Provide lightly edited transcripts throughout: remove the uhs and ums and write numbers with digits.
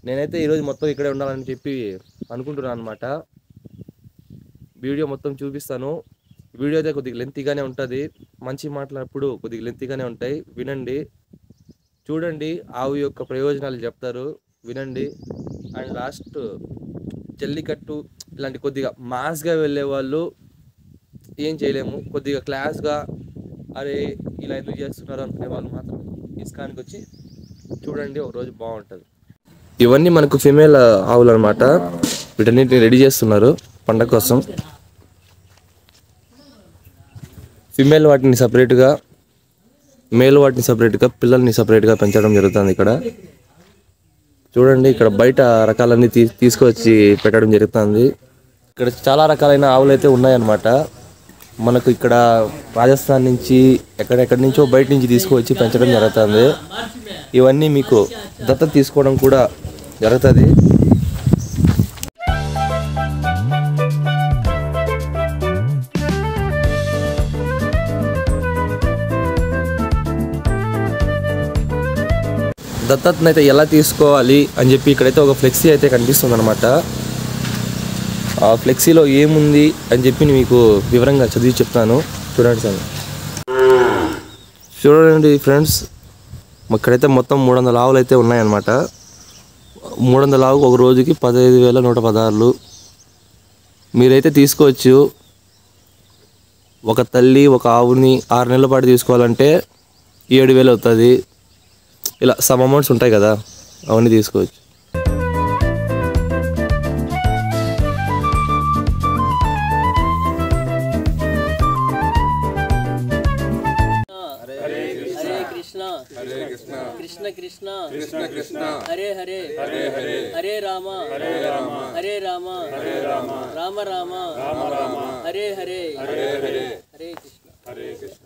నేనైతే ఈరోజు మొత్తం ఇక్కడే ఉండాలని చెప్పి అనుకుంటున్నాను అనమాట. వీడియో మొత్తం చూపిస్తాను. వీడియో అయితే కొద్దిగా లెంతీగానే ఉంటుంది. మంచి మాట్లాడినప్పుడు కొద్దిగా లెంతీగానే ఉంటాయి, వినండి, చూడండి. ఆవు యొక్క ప్రయోజనాలు చెప్తారు, వినండి. అండ్ లాస్ట్ జల్లికట్టు ఇలాంటి కొద్దిగా మాస్గా వెళ్ళే వాళ్ళు ఏం చేయలేము. కొద్దిగా క్లాస్గా అరే ఇలా ఎందుకు చేస్తున్నారు అనుకునే వాళ్ళు మాత్రం ఇస్కాన్కి వచ్చి చూడండి, ఒకరోజు బాగుంటుంది. ఇవన్నీ మనకు ఫిమేల్ ఆవులు అనమాట. వీటన్నిటిని రెడీ చేస్తున్నారు పండగ కోసం. ఫిమేల్ వాటిని సపరేట్గా, మేల్ వాటిని సపరేట్గా, పిల్లల్ని సపరేట్గా పెంచడం జరుగుతుంది ఇక్కడ. చూడండి, ఇక్కడ బయట రకాలన్నీ తీసుకొచ్చి పెట్టడం జరుగుతుంది. ఇక్కడ చాలా రకాలైన ఆవులు అయితే ఉన్నాయన్నమాట. మనకు ఇక్కడ రాజస్థాన్ నుంచి ఎక్కడెక్కడి నుంచో బయట నుంచి తీసుకువచ్చి పెంచడం జరుగుతుంది. ఇవన్నీ మీకు దత్తత తీసుకోవడం కూడా జరుగుతుంది. దత్తతను అయితే ఎలా తీసుకోవాలి అని చెప్పి ఇక్కడైతే ఒక ఫ్లెక్సీ అయితే కనిపిస్తుంది అనమాట. ఆ ఫ్లెక్సీలో ఏముంది అని చెప్పి మీకు వివరంగా చదివి చెప్తాను. చూడండి సార్, చూడండి ఫ్రెండ్స్, ఇక్కడైతే మొత్తం 300 ఆవులు అయితే ఉన్నాయన్నమాట. 300 ఆవుకు ఒక రోజుకి 15,116. మీరైతే తీసుకోవచ్చు. ఒక తల్లి ఒక ఆవుని 6 నెలల పాటు తీసుకోవాలంటే 7,000 అవుతుంది. ఇలా సమ్ అమౌంట్స్ ఉంటాయి కదా, అవన్నీ తీసుకోవచ్చు. కృష్ణ కృష్ణ కృష్ణ కృష్ణ హరే హరే హరే హరే హరే రామ హరే రామ హరే రామ హరే రామ రామ రామ రామ రామ హరే హరే హరే హరే హరే కృష్ణ హరే కృష్ణ.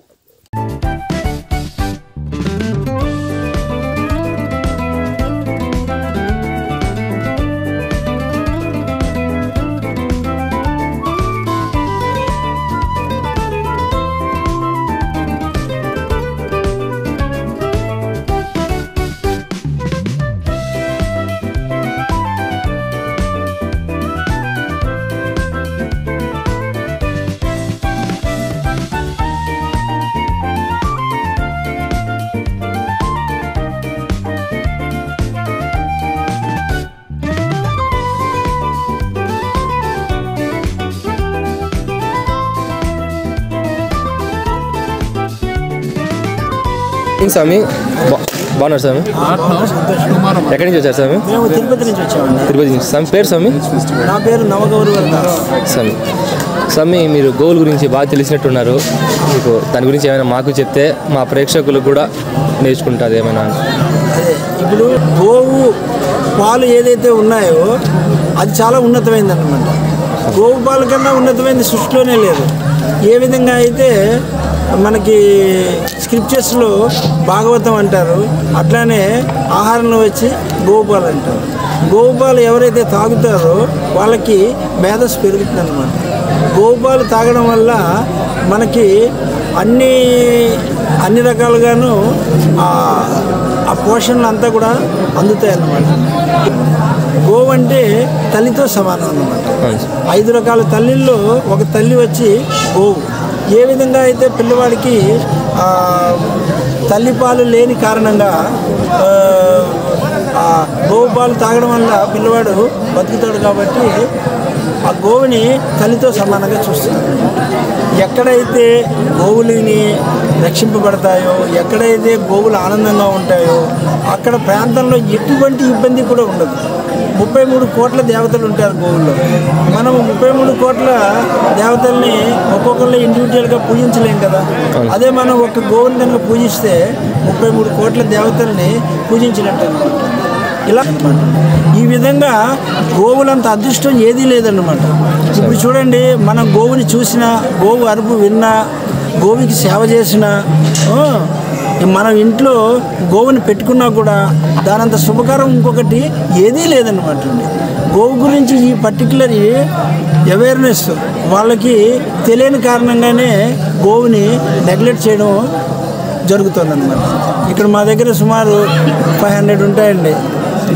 స్వామి బాగున్నారు స్వామి? ఎక్కడి నుంచి వచ్చారు స్వామి? మేము తిరుపతి నుంచి వచ్చామండి. తిరుపతి నుంచి. స్వామి పేరు స్వామి? నా పేరు నవగౌరి స్వామి. స్వామి, మీరు గోవుల గురించి బాగా తెలిసినట్టున్నారు. మీకు దాని గురించి ఏమైనా మాకు చెప్తే మా ప్రేక్షకులకు కూడా నేర్చుకుంటుంది ఏమైనా. ఇప్పుడు గోవు పాలు ఏదైతే ఉన్నాయో అది చాలా ఉన్నతమైంది అన్నమాట. గోవు పాలు కన్నా ఉన్నతమైనది సృష్టిలోనే లేదు. ఏ విధంగా అయితే మనకి స్క్రిప్చర్స్లో భాగవతం అంటారు, అట్లానే ఆహారంలో వచ్చి గోవు పాలు అంటారు. గోవు పాలు ఎవరైతే తాగుతారో వాళ్ళకి మేధస్సు పెరుగుతుంది అన్నమాట. గోవు పాలు తాగడం వల్ల మనకి అన్ని రకాలుగాను ఆ పోషణలు అంతా కూడా అందుతాయి అన్నమాట. గోవు అంటే తల్లితో సమానం అన్నమాట. 5 రకాల తల్లిల్లో ఒక తల్లి వచ్చి గోవు. ఏ విధంగా అయితే పిల్లవాడికి తల్లిపాలు లేని కారణంగా గోవు పాలు తాగడం వల్ల పిల్లవాడు బతుకుతాడు. కాబట్టి ఆ గోవుని తల్లితో సమానంగా చూస్తున్నారు. ఎక్కడైతే గోవులని రక్షింపబడతాయో, ఎక్కడైతే గోవులు ఆనందంగా ఉంటాయో అక్కడ ప్రాంతంలో ఎటువంటి ఇబ్బంది కూడా ఉండదు. 33 కోట్ల దేవతలు ఉంటారు గోవుల్లో. మనము 33 కోట్ల దేవతల్ని ఒక్కొక్కరిని ఇండివిజువల్గా పూజించలేం కదా. అదే మనం ఒక గోవుని కనుక పూజిస్తే 33 కోట్ల దేవతల్ని పూజించినట్టు అనమాట. ఇలా ఈ విధంగా గోవులంత అదృష్టం ఏదీ లేదన్నమాట. ఇప్పుడు చూడండి, మనం గోవుని చూసినా, గోవు అరుపు విన్నా, గోవుకి సేవ చేసినా, మనం ఇంట్లో గోవుని పెట్టుకున్నా కూడా దానంత శుభకరం ఇంకొకటి ఏదీ లేదన్నమాట. గోవు గురించి ఈ పర్టికులర్ అవేర్నెస్ వాళ్ళకి తెలియని కారణంగానే గోవుని నెగ్లెక్ట్ చేయడం జరుగుతుంది అన్నమాట. ఇక్కడ మా దగ్గర సుమారు 500 ఉంటాయండి.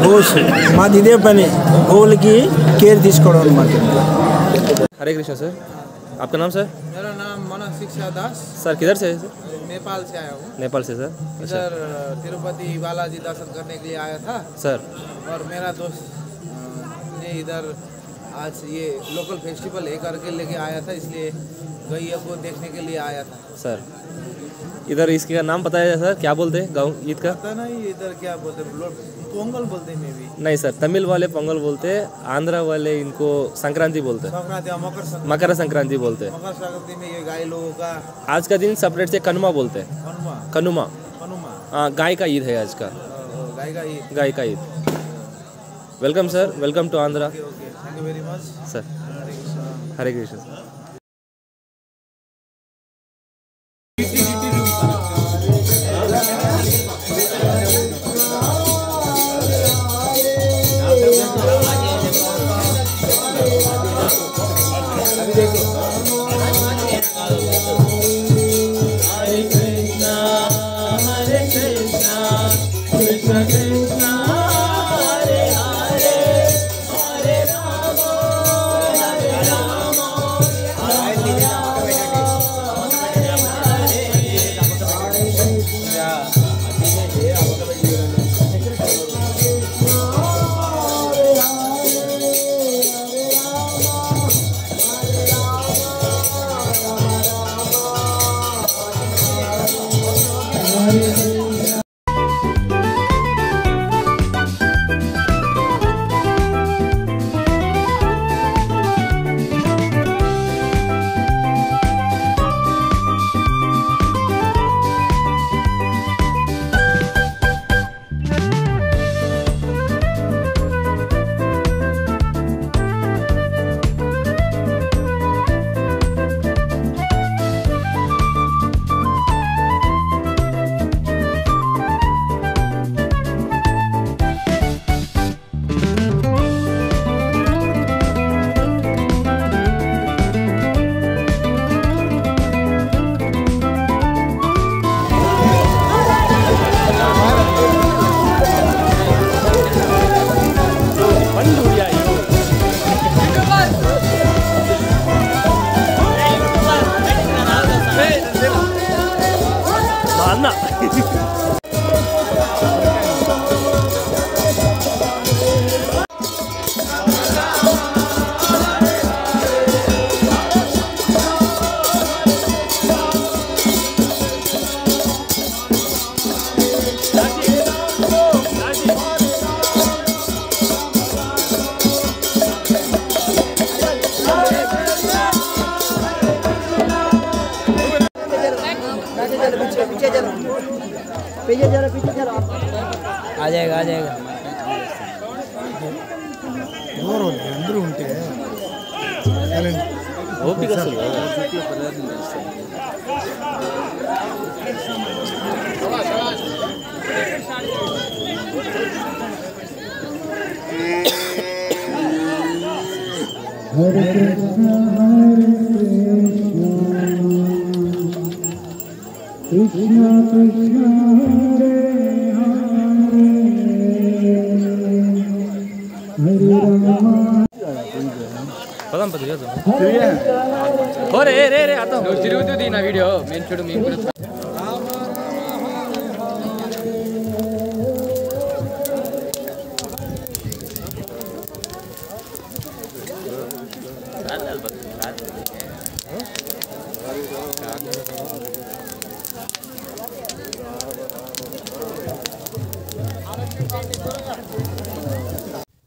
గోస్ మాది ఇదే పని, గోవులకి కేర్ తీసుకోవడం అనమాట. हरे कृष्णा सर, आपका नाम सर? मेरा नाम मनोज शिक्षा दास, सर किधर से है सर? नेपाल से आया हूँ. नेपाल से सर? इधर तिरुपति बालाजी दर्शन करने के लिए आया था सर और मेरा दोस्त ने इधर आज ये लोकल फेस्टिवल है करके लेके आया था, इसलिए गैया को देखने के लिए आया था. सर इधर इसका नाम पता है सर, क्या बोलते हैं गाँव ईद का? पता नहीं इधर क्या बोलते हैं, पोंगल बोलते हैं मे भी. नहीं सर, तमिल वाले पोंगल बोलते हैं, आंध्रा वाले इनको संक्रांति बोलते हैं, संक्रांति और मकर संक्रांति बोलते हैं. मकर संक्रांति में ये गाय लोगों का आज का दिन सेपरेट से कनुमा बोलते हैं. हनुमा कनुमा हनुमा हाँ, गाय का ईद है आज का, गाय का ईद. गाय का Eid. Welcome sir, welcome to Andhra. Okay thank you very much. Sir Hare Krishna. आ जाएगा आ जाएगा. అందరూ ఉంటే ఓపిక అసలు పదం పది రే రే రే అర్థం తిరుగుతుంది నా వీడియో మేము చూడు మేము కూడా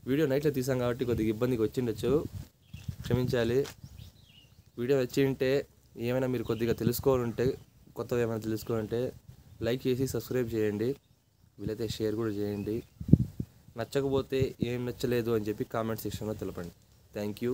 వీడియో నైట్లో తీసాం కాబట్టి కొద్దిగా ఇబ్బందికి వచ్చిండొచ్చు, క్షమించాలి. వీడియో వచ్చి ఉంటే ఏమైనా మీరు కొద్దిగా తెలుసుకోవాలంటే, కొత్తగా ఏమైనా తెలుసుకోవాలంటే లైక్ చేసి సబ్స్క్రైబ్ చేయండి, వీలైతే షేర్ కూడా చేయండి. నచ్చకపోతే ఏం నచ్చలేదు అని చెప్పి కామెంట్ సెక్షన్లో తెలపండి. Thank you.